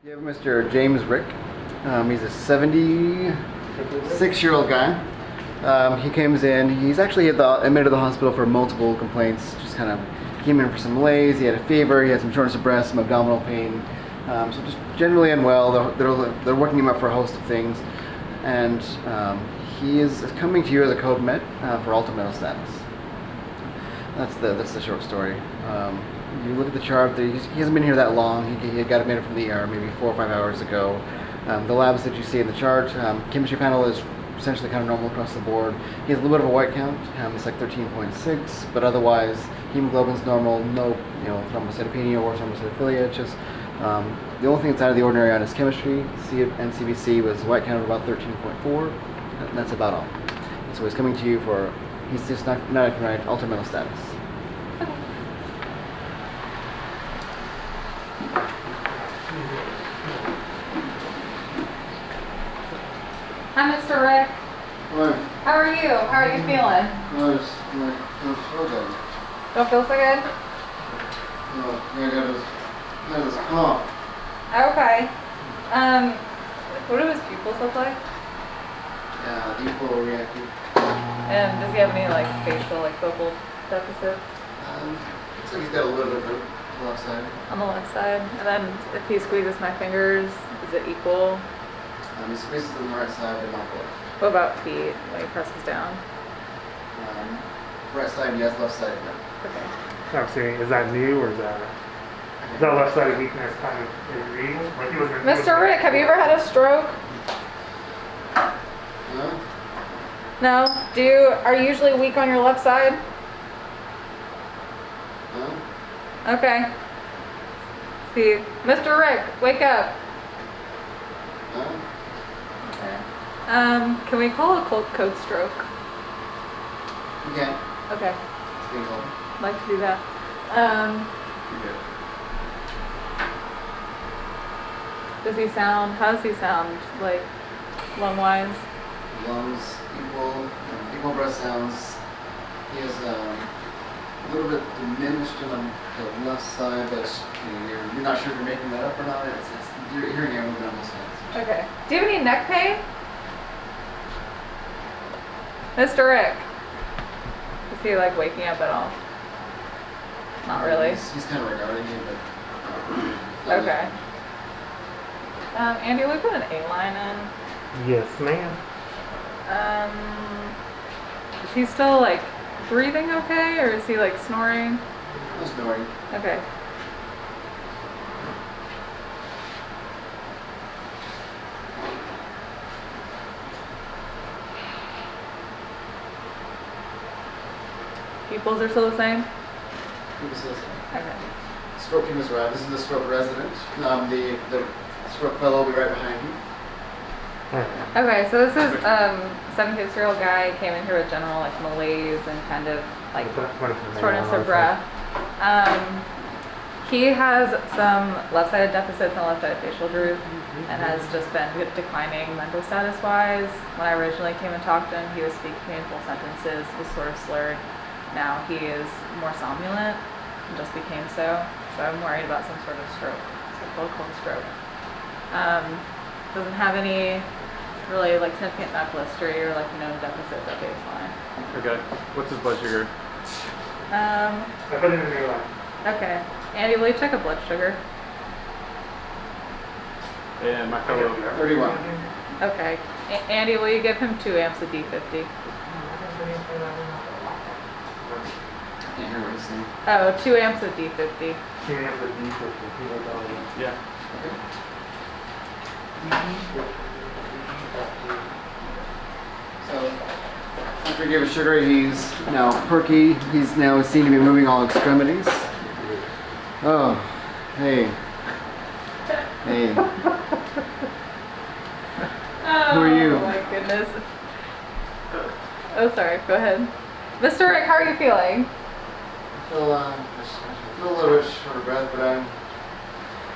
You have Mr. James Rick. He's a 76-year-old guy. He comes in. He's actually admitted to the hospital for multiple complaints. Just kind of came in for some malaise. He had a fever. He had some shortness of breath, some abdominal pain. So just generally unwell. They're working him up for a host of things, and he is coming to you as a code met for ultimate status. That's the short story. You look at the chart. He hasn't been here that long. He got admitted from the ER maybe 4 or 5 hours ago. The labs that you see in the chart, chemistry panel is essentially kind of normal across the board. He has a little bit of a white count. It's like 13.6, but otherwise hemoglobin's normal. No, thrombocytopenia or thrombocytopenia. It's just the only thing that's out of the ordinary on his chemistry, and CBC was a white count of about 13.4, and that's about all. So he's coming to you for. He's just not right ultimate status. Hi, Mr. Rick. Hi. How are you? How are you feeling? I don't feel good. Don't feel so good? No, I got this cough. Okay. What do his pupils look like? Yeah, equal reactive. And does he have any facial, focal deficits? Looks like he's got a little bit of the left side. On the left side. And then if he squeezes my fingers, is it equal? He squeezes on the right side, but not the left. What about feet when he presses down? Right side, yes. Left side, no. Okay. I'm saying, is that new or is that left-sided weakness kind of real? Mr. Rick, have you ever had a stroke? No? No? Are you usually weak on your left side? No? Okay. See, Mr. Rick, wake up. No? Okay. Can we call a code stroke? You can. Okay. It's being called. I'd like to do that. You're good. How does he sound, lung-wise? Lungs equal breath sounds. He is a little bit diminished on the left side, but you're not sure if you're making that up or not. You're hearing air moving on this side. Okay. Do you have any neck pain? Mr. Rick? Is he waking up at all? Not really. He's kind of regarding you, but. Okay. Andy, we put an A-line in. Yes, ma'am. Is he still breathing okay, or is he snoring? No snoring. Okay. Pupils are still the same? People say so. Okay. Stroke team is right. This is the stroke resident. The stroke fellow will be right behind you. Okay, so this is 76-year-old guy came in here with general malaise and kind of shortness of breath. He has some left-sided deficits and left-sided facial droop, and has just been declining mental status-wise. When I originally came and talked to him, he was speaking in full sentences, was sort of slurred. Now he is more somnolent and just became so. So I'm worried about some sort of stroke, so-called cold stroke. Doesn't have any really significant medical history or known deficits at baseline. Okay. What's his blood sugar? I put it in the line. Okay. Andy, will you check a blood sugar? And my fellow 31. Okay. Andy, will you give him 2 amps of D50? Can't hear what he's saying. Oh, 2 amps of D50. Yeah. So, after you give a sugar, he's now perky. He's now seen to be moving all extremities. Oh, hey. Hey. Who are you? Oh my goodness. Oh, sorry. Go ahead. Mr. Rick, how are you feeling? I feel a little bit short of breath, but I've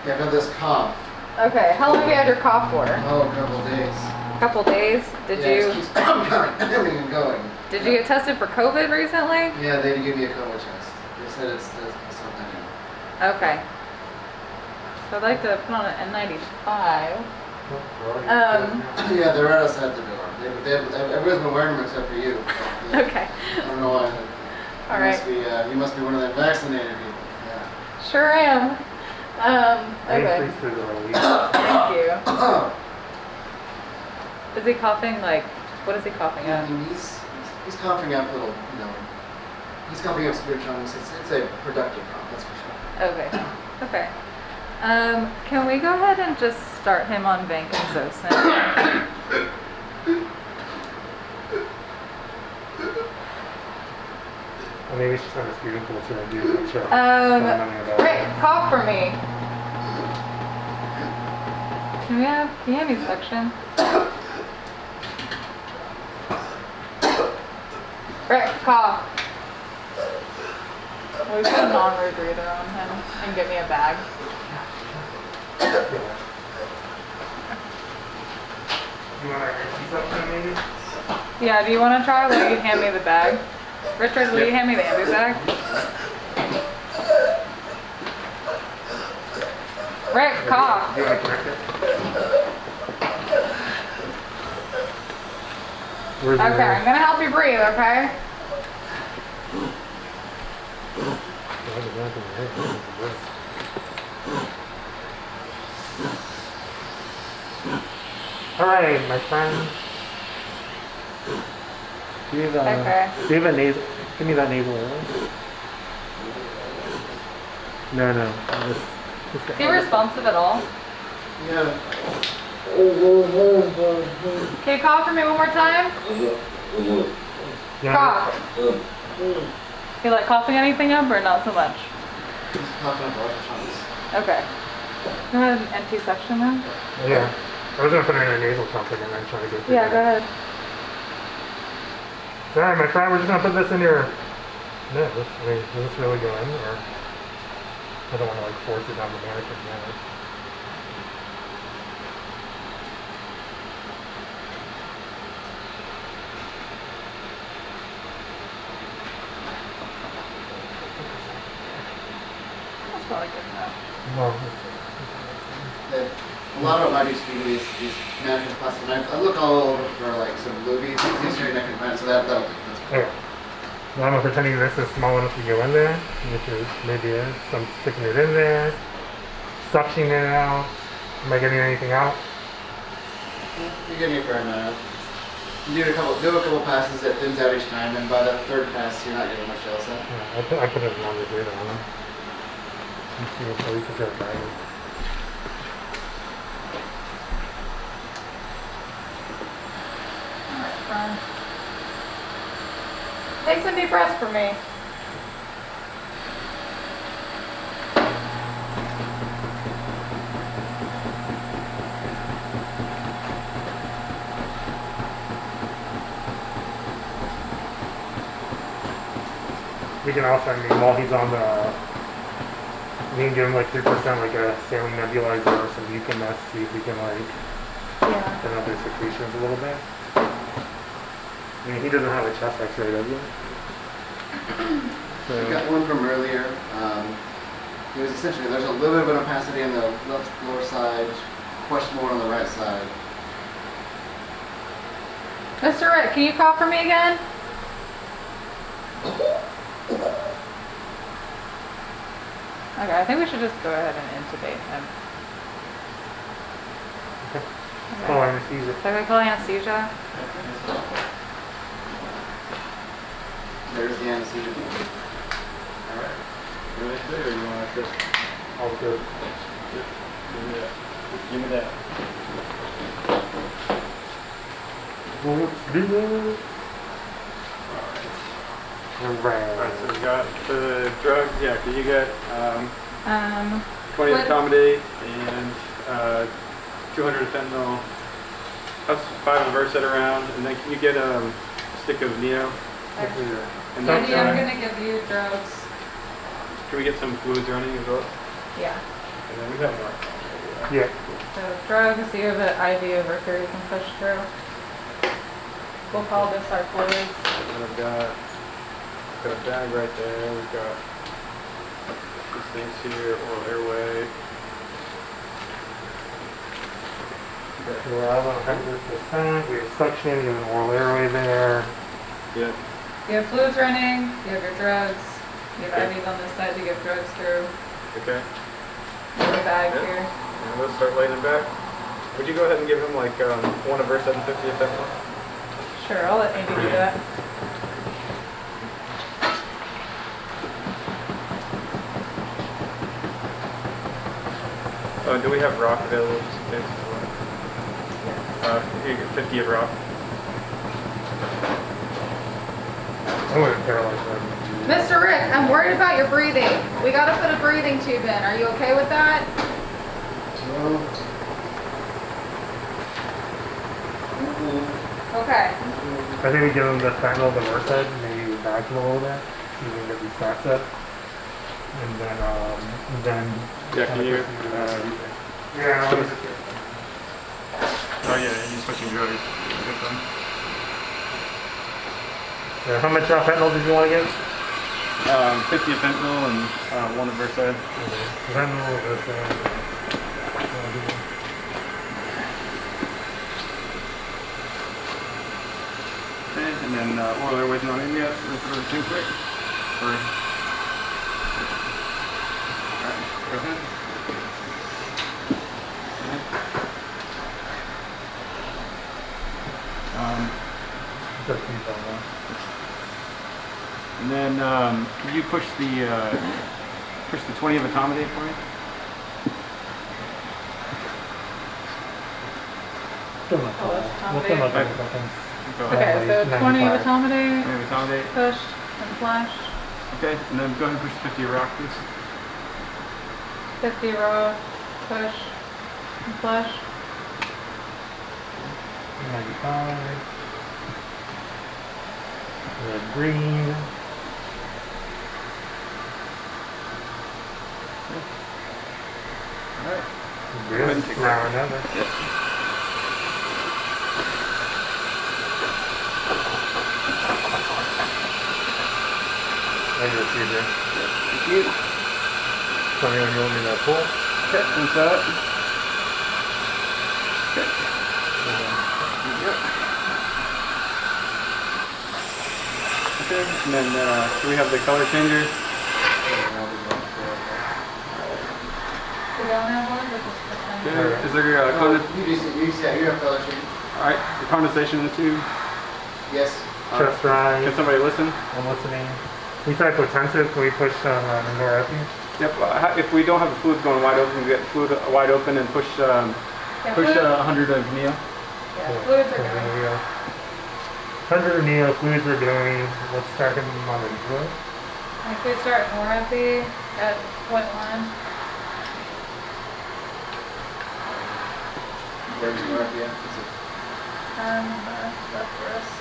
had this cough. Okay. How long have you had your cough for? Oh, a couple of days. A couple days. Did It you keeps coming and going. Did you get tested for COVID recently? Yeah, they give me a COVID test. They said it's something. Okay. So I'd like to put on an N95. Yeah, they're right outside the door. Everybody's been wearing them except for you. Yeah. Okay. I don't know why. All right. You must be one of them vaccinated people. Yeah. Sure am. Okay. Increase to the relief. Thank you. Is he coughing like? What is he coughing Yeah, I at? mean, he's coughing up little, he's coughing up spear chunks. It's a productive cough, that's for sure. Okay. Okay. Can we go ahead and just start him on vancomycin? Or maybe it's just not a student culture and do a show. Rick, cough for me. Can you have me suction? Rick, cough. We put a non-rebreather on him and get me a bag. You want to see something maybe? Yeah, do you want to try? Will you hand me the bag? Richard, will you hand me the ambu bag? Rick, cough. Do you want to connect it? Where's Okay, I'm gonna help you breathe, okay? All right, my friend. Do you have, Okay. Do you have a nasal? Give me that nasal oil. No. Is he responsive at all? Yeah. Can you cough for me one more time? Yeah. Cough. Do you like coughing anything up or not so much? He's coughing up larger chunks. Okay. Go ahead and empty section then. Yeah. I was gonna put it in a nasal trumpet and then try to go through. Yeah, go ahead. All right, my friend. We're just gonna put this in your nose. I mean, does this really go in, or I don't want to like force it down the mannequin's nose. That's probably good enough. Well, A lot of them I used to do these mannequin plastic knives. I look all over for like some lubies. It's easier neck and front, so that's okay. Now I'm pretending this is small enough to go in there, which is maybe is. So I'm sticking it in there, suctioning it out. Am I getting anything out? You're getting a fair amount. You do a couple passes, it thins out each time, and by the third pass, you're not getting much else out. Yeah, I put it on the data on it. Let's see what we can get back. Alright, friend. Take some deep breaths for me. We can also, I mean, while he's on the, we can give him like 3% like a saline nebulizer or some mucin, see if we can like Yeah. thin out their secretions a little bit. I mean, he doesn't have a chest x-ray, does he? We So, got one from earlier. It was essentially, there's a little bit of an opacity on the left lower side, question more on the right side. Mr. Rick, can you cough for me again? Okay, I think we should just go ahead and intubate him. okay. Okay. Call anesthesia. So I call anesthesia? There's the anesthesia. Alright. Really clear, or you want to just All good. give me that? Just give me that. Let's do it. Alright, so we got the drugs, yeah, cause you got, 20 What- accommodate and, 200 fentanyl, plus 5 of Versed around, and then can you get, a stick of Neo? And then, Andy, I'm gonna give you drugs. can we get some fluids running as well? Yeah. And then we have more. Yeah. So drugs, you have an IV over here you can push through. We'll call this our fluids. And then I've got a bag right there. We've got these things here, oral airway. Well, 100%. We have suction, you have an oral airway there. Yeah. You have fluids running, you have your drugs, you have Okay. IVs on this side to get drugs through, Okay. you have a bag Yeah. here. And let's start laying him back. Would you go ahead and give him like one of our 750 at that one? Sure, I'll let Andy do that. Do we have rock available just in case? Here you go, 50 of rock. I wouldn't paralyze them. Mr. Rick, I'm worried about your breathing. We gotta put a breathing tube in. Are you okay with that? Okay. I think we give them the fentanyl, the Versed, and maybe back them a little bit, so you can get these stacks up. And then Yeah, can you? yeah, Put it- Oh yeah, you're switching drugs. Good one. yeah, how much fentanyl did you want to get? 50 of fentanyl and 1 of Versed. Fentanyl, Versed. Okay, and then oral airways not in yet. We'll put everything quick. Or, alright, go ahead. Just keep on that. And then can you push the 20 of accommodate for me? Still not Oh, that's bad. We'll still not accommodate. bad something. Go ahead. Okay, so 20 of 95. accommodate, 20 of accommodate. push, and flash. Okay, and then go ahead and push 50 of rock, please. 50 raw, push, and flash. 95. Red, green. Alright. Good. ahead and take Now that. another. Yep. I just see there. Thank you. Tell me when you want me to pull. Okay, finish that up. Okay. Yep. Okay, and then do we have the color changer? We don't have one, but just pretend. Okay. Is there You have color change. alright, the condensation in the tube? Yes. Chest rise. Can somebody listen? I'm listening. We try potential. Can we push the norepinephrine? Yep. If we don't have the fluids going wide open, we get fluid wide open and push Yeah, push fluids, 100 of Neo. yeah, fluids are going. 100 neo fluids are doing. Let's start them on the drill. If we start more empty at point 1, Where's the RPM? left wrist.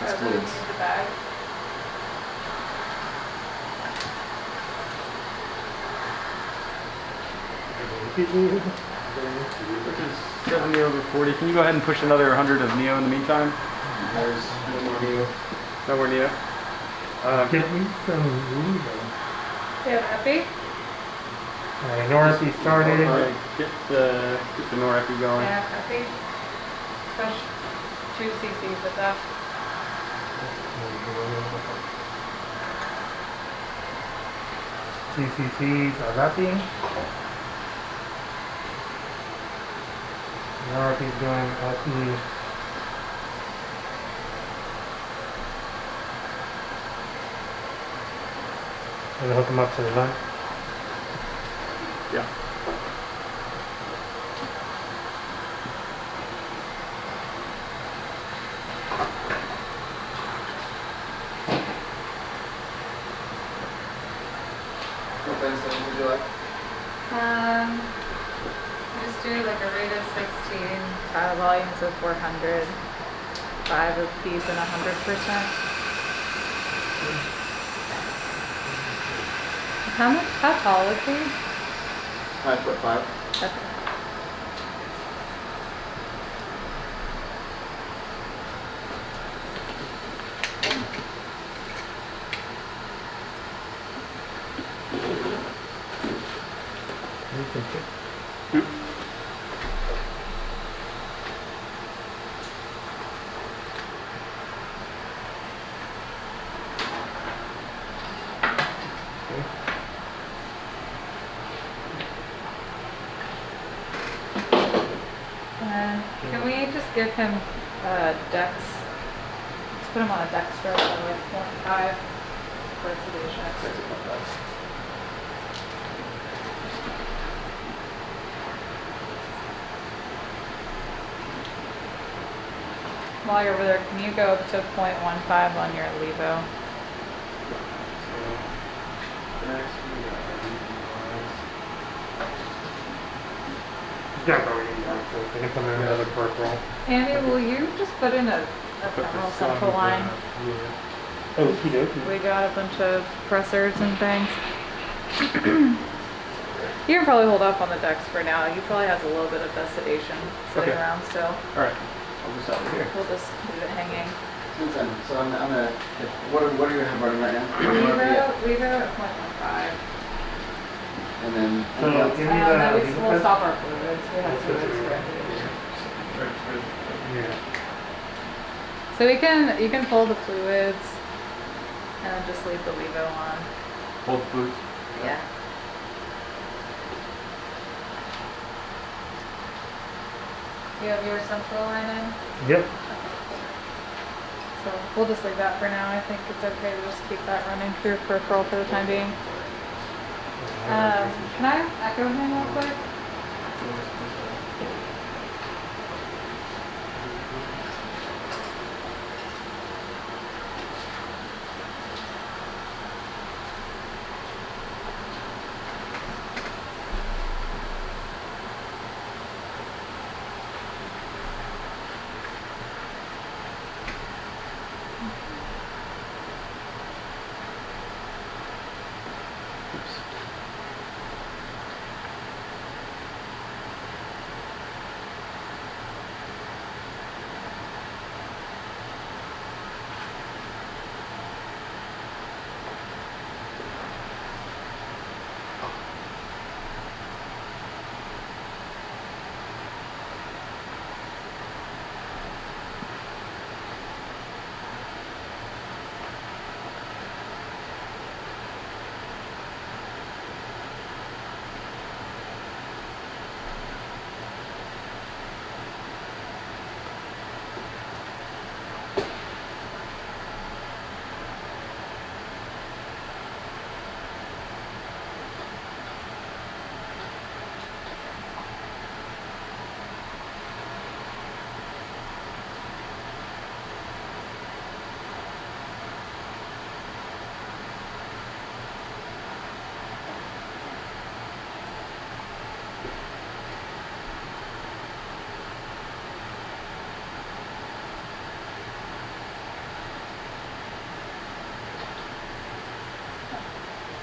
That's Or we fluids. need the bag. Which is 70 over 40. Can you go ahead and push another 100 of Neo in the meantime? There's no more Neo. Nowhere Neo. Get me some weed. We have epi. Norepinephrine started. Alright, get the norepi going. Yeah, epi. Push 2 cc's with that. CCCs are wrapping. Norepinephrine doing LP. And hook them up to the vent. Yeah. What ventilation would you like? Just do like a rate of 16, tile volumes of 400, 5 of piece and 100%. How tall is he? 5'5". Okay. You can pick. then can we just give him Dex? Let's put him on a Dextro with 0.5 for sedation. While you're over there, can you go up to 0.15 on your levo? He's got going in there, so they can put in another peripheral. Andy, will you just put in a femoral central line? Okie dokie. We got a bunch of pressors and things. You can probably hold off on the Dex for now. He probably has a little bit of the sedation sitting Okay. around still. All right. I'll just stop it here. We'll just leave it hanging. So I'm gonna. What are you gonna have running right now? Levo at 0.15. And then. So, anything else? give me And then the. we'll stop our fluids. We have fluids for everything. Yeah. So you can pull the fluids and then just leave the levo on. Hold boots. Yeah. You have your central line in? Yep. So we'll just leave that for now. I think it's okay to just keep that running through peripheral for the time being. Can I echo him real quick?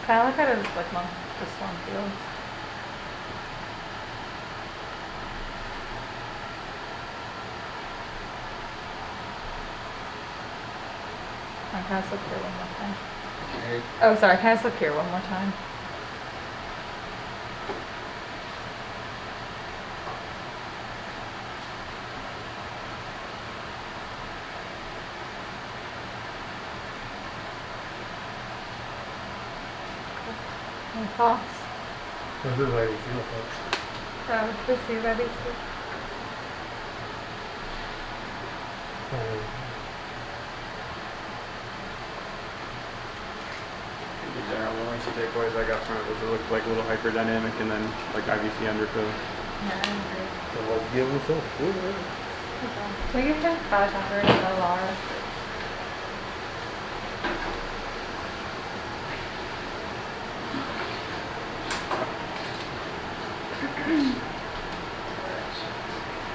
Can I look at his like just one field? Can I slip here one more time? Okay. Oh, sorry. Can I slip here one more time? Any thoughts? This is like zero folks. Just see ready to. The general ones to takeaways I got from it was it looked like a little hyperdynamic and then like IVC undertow. Yeah, I agree. So let's give them some. Can we get him 500 LR?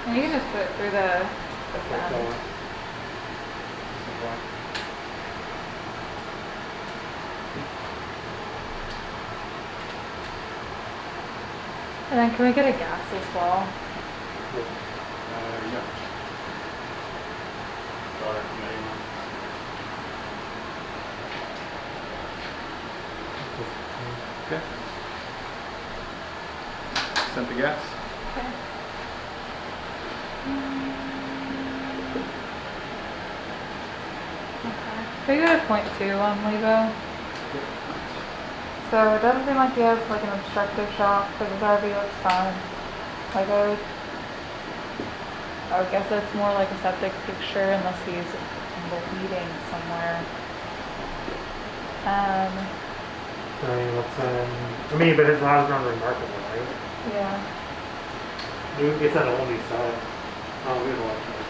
And you can just put it through the fan. And then can we get a gas as well? Yeah. Okay. Sent the gas. Okay. Okay. Can we go to 0.2 on Levo? So it doesn't seem like he has like an obstructive shock, but his RV looks fine. Like I would I would guess it's more like a septic picture unless he's bleeding somewhere. I mean, I mean, but his lab's not remarkable, right? Yeah. It's an only side. Oh, we have a lot of time.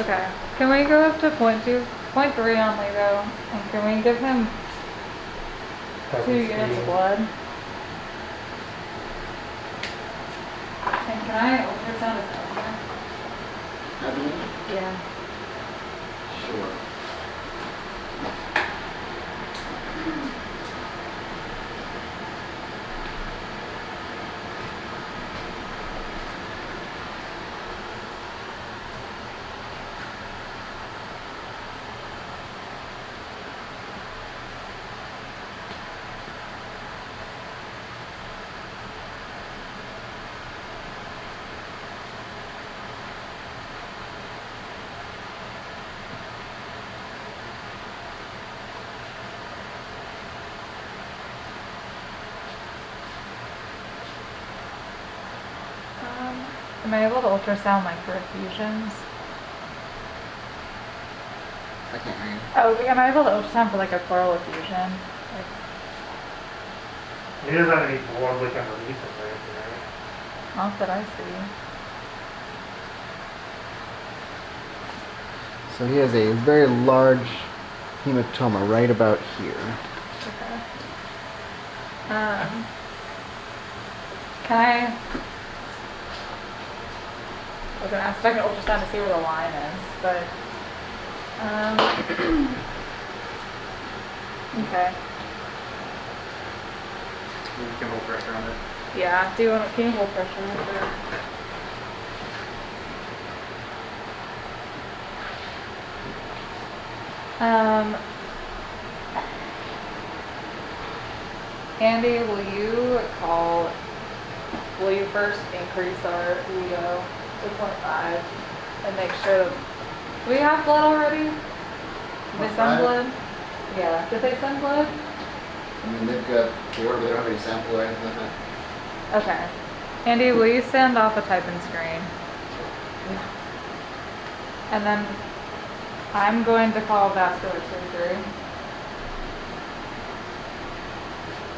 Okay. Can we go up to point 2, point 3 on Lego? And can we give him 2 units of blood? And can I ultrasound his abdomen? Abdomen? Yeah. Sure. Am I able to ultrasound like perfusions? I can't hear you. Oh, am I able to ultrasound for like a pleural effusion? Like, He doesn't have any blood like underneath him or anything, right? not that I see. So he has a very large hematoma right about here. Okay. Can I was gonna ask if I can ultrasound to see where the line is, but okay. You can hold pressure on it. Yeah. Do you want? Can you hold pressure over? Andy, will you first increase our Leo to 0.5 and make sure that, do we have blood already? Did they send 0.5? blood? Yeah, did they send blood? I mean, they've got the order, but they don't have any sample or anything like that. Okay. Andy, will you send off a type and screen? And then I'm going to call vascular surgery.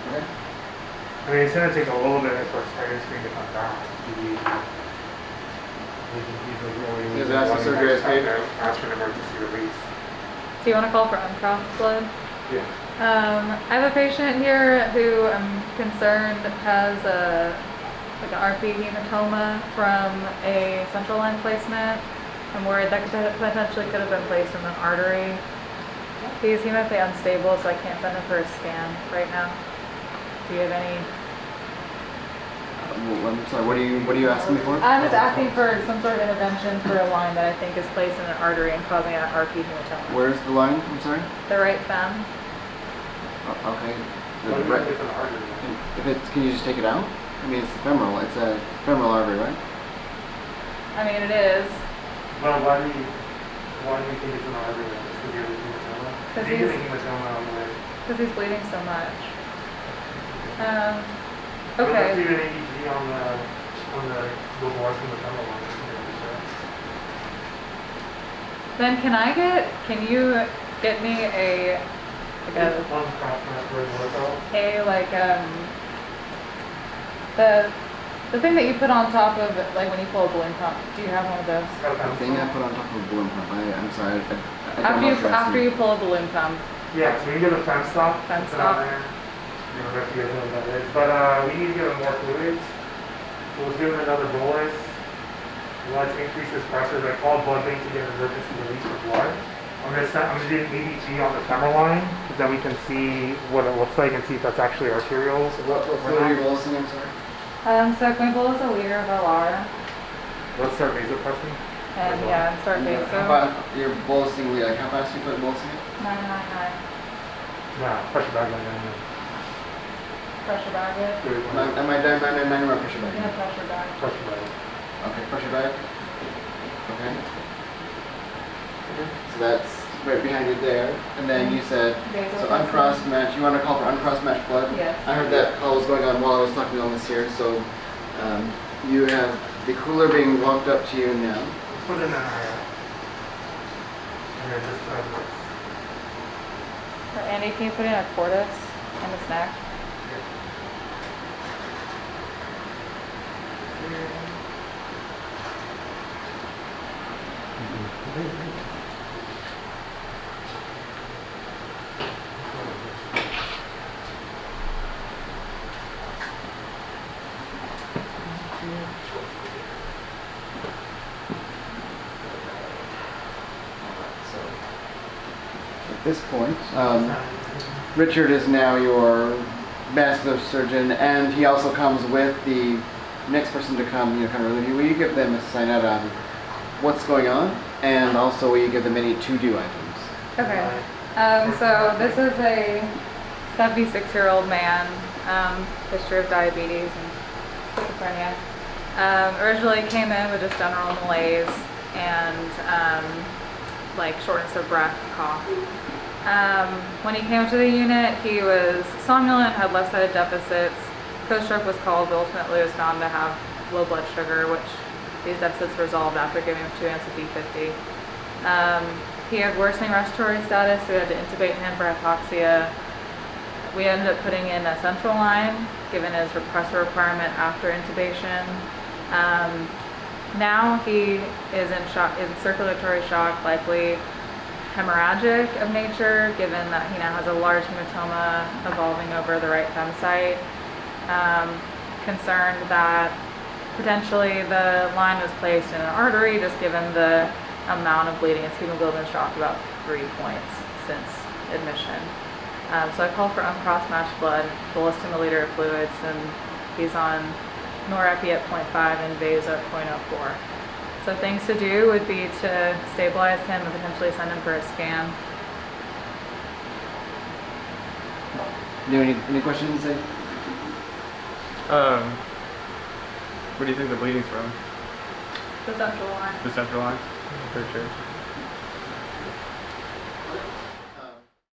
Okay. I mean, it's gonna take a little bit for a starting screen to come down. Is vascular surgery as paid? Ask for an emergency release. Do you want to call for uncrossed blood? Yeah. I have a patient here who I'm concerned has like an RP hematoma from a central line placement. I'm worried that potentially could have been placed in an artery. He's hemophily unstable, so I can't send him for a scan right now. Do you have any? Well, I'm sorry. What are you asking me for? I'm just asking for some sort of intervention for a line that I think is placed in an artery and causing an RP hematoma. Where's the line? I'm sorry. The right fem. Okay. What The if right, it's an artery? if it, can you just take it out? I mean, it's the femoral. It's a femoral artery, right? I mean, it is. Well, why do you think it's an artery? Just because you have a hematoma? 'Cause You he's- get a hematoma on the way. Because he's bleeding so much. Let's do Okay. an EEG on the voice in the femoral line. Then can you get me a One cross match the thing that you put on top of it, like when you pull a balloon pump. Do you have one of those? The thing I put on top of a balloon pump. I'm sorry. I don't know what you're After asking. you pull a balloon pump. Yeah, so we can get a fence stop. Fence put it on stop. there. I don't know if you guys know what that is. But we need to give him more fluids. So let's give him another bolus. Let's increase his pressure. I called blood bank to get an emergency release of blood. I'm gonna do an EEG on the femoral line, so that we can see what it looks like and see if that's actually arterial. So what fluid are you bolusing? I'm sorry. So can we bolus a liter of LR Let's start vasopressing. and start How vaso? about you're bolusing? Like how fast do you put bolusing it? 999. No, pressure bag line. Pressure bag it. Am I done? 999 or pressure bag? Yeah, pressure bag. Pressure bag. Okay, pressure bag. Okay. So that's right behind you there. And then you said, so uncrossed match, you want to call for uncrossed match blood? Yes. I heard that call was going on while I was talking on this here. So you have the cooler being walked up to you now. Put it in an area. And then just Andy, can you put in a Cordis and a snack? So at this point, Richard is now your vascular surgeon, and he also comes with the next person to come, kind of relieve you. Will you give them a sign out on what's going on, and also will you give them any to-do items? Okay. So this is a 76-year-old man, history of diabetes and schizophrenia. Originally came in with just general malaise and like shortness of breath, cough. When he came to the unit, he was somnolent, had left-sided deficits. Co-stroke was called, but ultimately was found to have low blood sugar, which these deficits resolved after giving him 2 ounces of D50. He had worsening respiratory status, so we had to intubate him for hypoxia. We ended up putting in a central line, given his pressor requirement after intubation. Now he is in shock, is in circulatory shock, likely hemorrhagic of nature, given that he now has a large hematoma evolving over the right fem site. Concerned that potentially the line was placed in an artery, just given the amount of bleeding. His hemoglobin has dropped about 3 points since admission. So I call for uncrossed matched blood, bolus to milliliter of fluids, and he's on norepi at 0.5 and vaso at 0.04. So things to do would be to stabilize him and potentially send him for a scan. Do you have any questions? Where do you think the bleeding's from? The central line. The central line? For sure.